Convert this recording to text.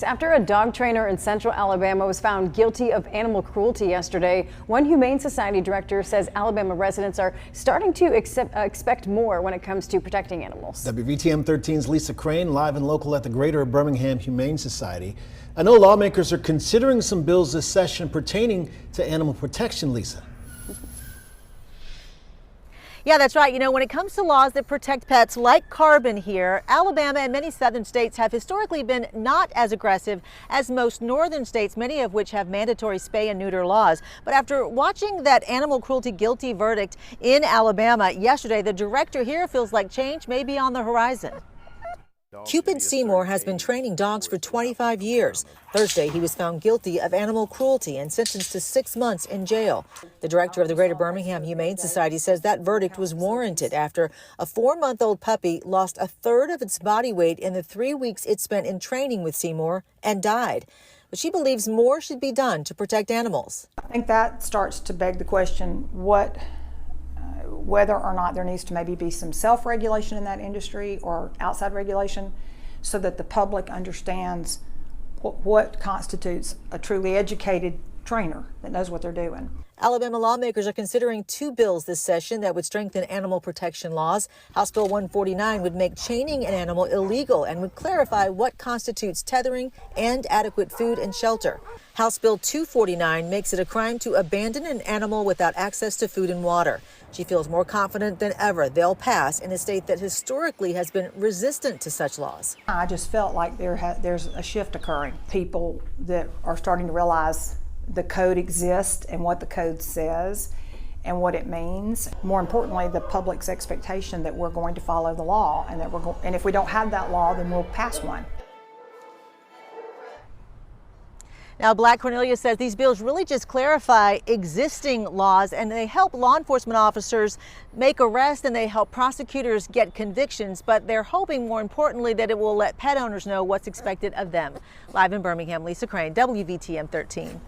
After a dog trainer in Central Alabama was found guilty of animal cruelty yesterday, one Humane Society director says Alabama residents are starting to expect more when it comes to protecting animals. WVTM 13's Lisa Crane live and local at the Greater Birmingham Humane Society. I know lawmakers are considering some bills this session pertaining to animal protection, Lisa. Yeah, that's right. You know, when it comes to laws that protect pets like Carbon here, Alabama and many southern states have historically been not as aggressive as most northern states, many of which have mandatory spay and neuter laws. But after watching that animal cruelty guilty verdict in Alabama yesterday, the director here feels like change may be on the horizon. Cupid Seymour has been training dogs for 25 years. Thursday, he was found guilty of animal cruelty and sentenced to 6 months in jail. The director of the Greater Birmingham Humane Society says that verdict was warranted after a 4-month-old puppy lost a third of its body weight in the 3 weeks it spent in training with Seymour and died. But she believes more should be done to protect animals. I think that starts to beg the question whether or not there needs to maybe be some self-regulation in that industry or outside regulation so that the public understands what constitutes a truly educated trainer that knows what they're doing. Alabama lawmakers are considering 2 bills this session that would strengthen animal protection laws. House Bill 149 would make chaining an animal illegal and would clarify what constitutes tethering and adequate food and shelter. House Bill 249 makes it a crime to abandon an animal without access to food and water. She feels more confident than ever they'll pass in a state that historically has been resistant to such laws. I just felt like there's a shift occurring. People that are starting to realize the code exists and what the code says and what it means. More importantly, the public's expectation that we're going to follow the law and that and if we don't have that law, then we'll pass one. Now, Black Cornelia says these bills really just clarify existing laws and they help law enforcement officers make arrests and they help prosecutors get convictions, but they're hoping more importantly that it will let pet owners know what's expected of them. Live in Birmingham, Lisa Crane, WVTM 13.